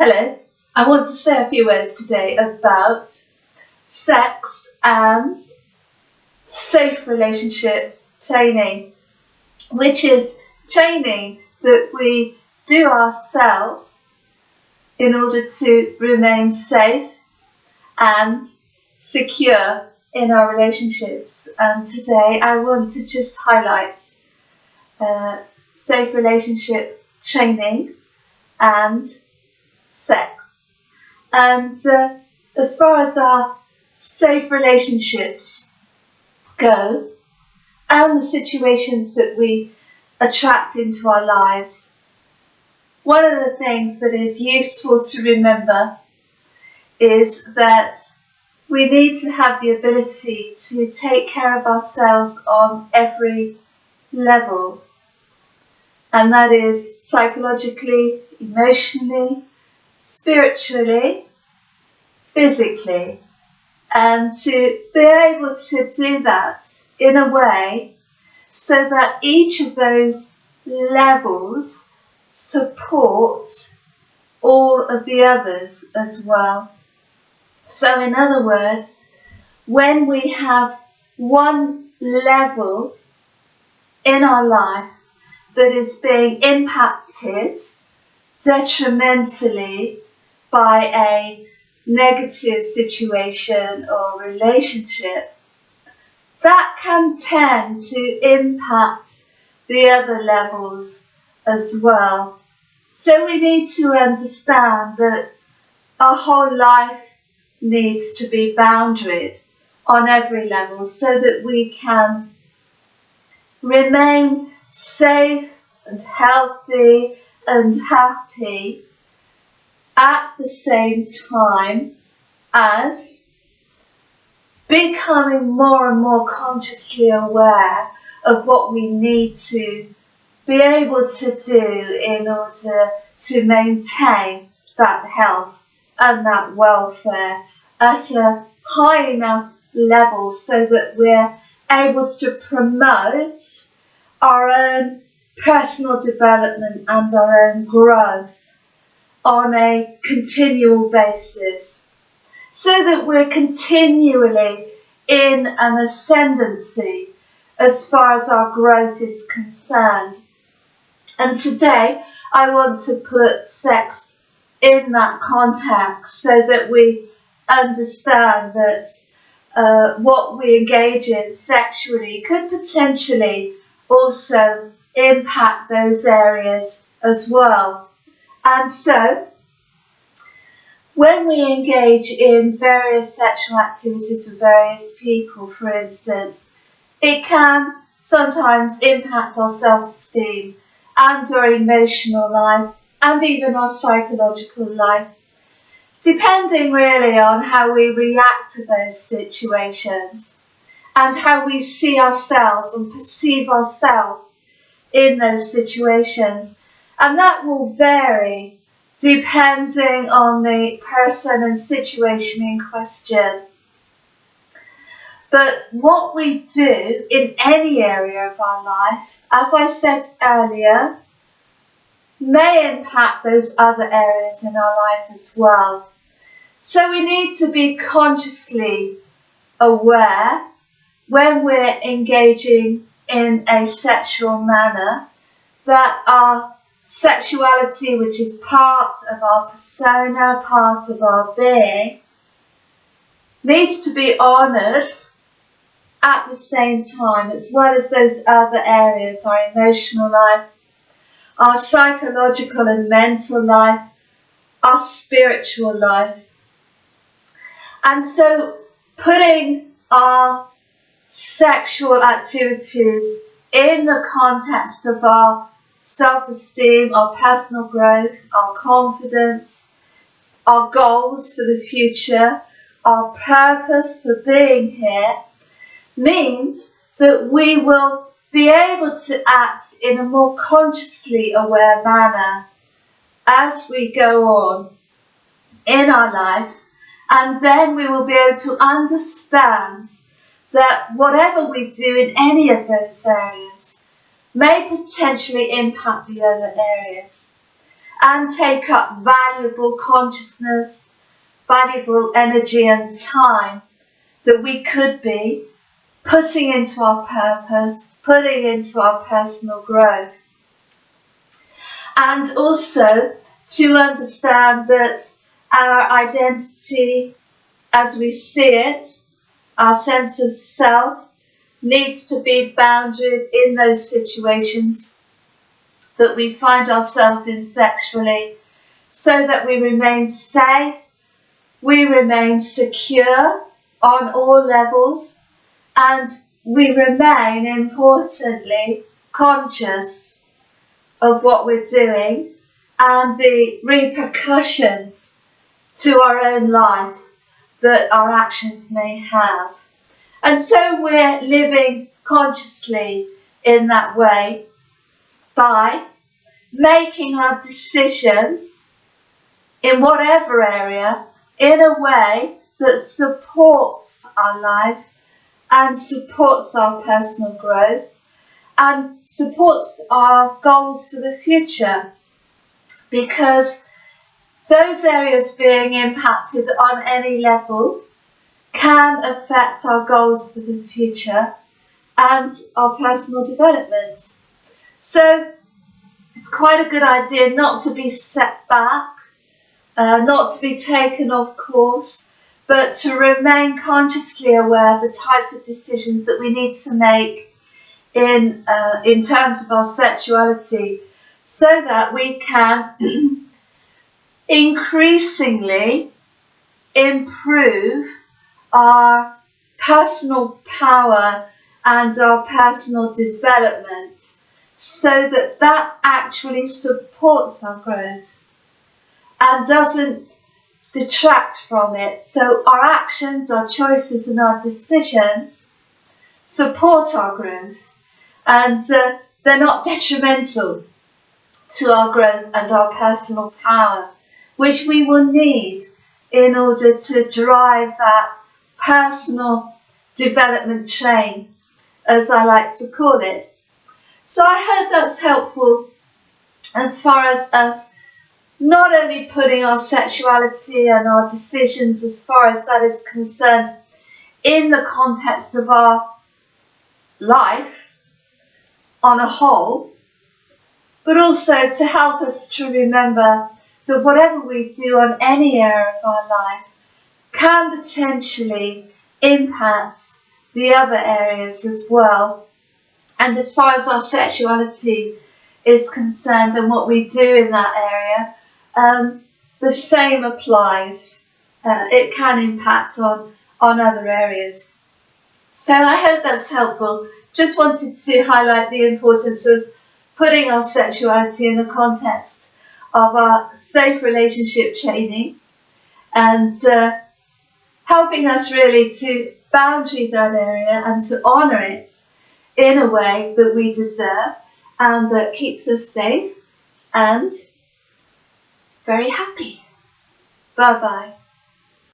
Hello, I want to say a few words today about sex and safe relationship training, which is training that we do ourselves in order to remain safe and secure in our relationships. And today I want to just highlight safe relationship training and sex. And as far as our safe relationships go and the situations that we attract into our lives, one of the things that is useful to remember is that we need to have the ability to take care of ourselves on every level, and that is psychologically, emotionally, spiritually, physically, and to be able to do that in a way so that each of those levels support all of the others as well. So in other words, when we have one level in our life that is being impacted detrimentally by a negative situation or relationship, that can tend to impact the other levels as well. So we need to understand that our whole life needs to be boundaried on every level so that we can remain safe and healthy and happy at the same time as becoming more and more consciously aware of what we need to be able to do in order to maintain that health and that welfare at a high enough level so that we're able to promote our own personal development and our own growth on a continual basis, so that we're continually in an ascendancy as far as our growth is concerned. And today I want to put sex in that context so that we understand that what we engage in sexually could potentially also impact those areas as well. And so, when we engage in various sexual activities with various people, for instance, it can sometimes impact our self-esteem and our emotional life and even our psychological life, depending really on how we react to those situations and how we see ourselves and perceive ourselves in those situations. And that will vary depending on the person and situation in question. But what we do in any area of our life, as I said earlier, may impact those other areas in our life as well. So we need to be consciously aware when we're engaging in a sexual manner that our sexuality, which is part of our persona, part of our being, needs to be honoured at the same time, as well as those other areas, our emotional life, our psychological and mental life, our spiritual life. And so putting our sexual activities in the context of our self-esteem, our personal growth, our confidence, our goals for the future, our purpose for being here, means that we will be able to act in a more consciously aware manner as we go on in our life, and then we will be able to understand that whatever we do in any of those areas may potentially impact the other areas. and take up valuable consciousness, valuable energy and time that we could be putting into our purpose, putting into our personal growth. And also to understand that our identity as we see it, our sense of self, needs to be boundaried in those situations that we find ourselves in sexually, so that we remain safe, we remain secure on all levels, and we remain, importantly, conscious of what we're doing and the repercussions to our own life that our actions may have. And so we're living consciously in that way by making our decisions in whatever area in a way that supports our life and supports our personal growth and supports our goals for the future, because those areas being impacted on any level can affect our goals for the future and our personal development. So it's quite a good idea not to be set back, not to be taken off course, but to remain consciously aware of the types of decisions that we need to make in terms of our sexuality, so that we can increasingly improve our personal power and our personal development, so that that actually supports our growth and doesn't detract from it. So our actions, our choices and our decisions support our growth, and they're not detrimental to our growth and our personal power, which we will need in order to drive that personal development train, as I like to call it. So I hope that's helpful as far as us not only putting our sexuality and our decisions, as far as that is concerned, in the context of our life on a whole, but also to help us to remember that whatever we do on any area of our life can potentially impact the other areas as well. And as far as our sexuality is concerned and what we do in that area, the same applies. It can impact on other areas. So I hope that's helpful. Just wanted to highlight the importance of putting our sexuality in the context of our safe relationship training, and helping us really to boundary that area and to honour it in a way that we deserve and that keeps us safe and very happy. Bye bye.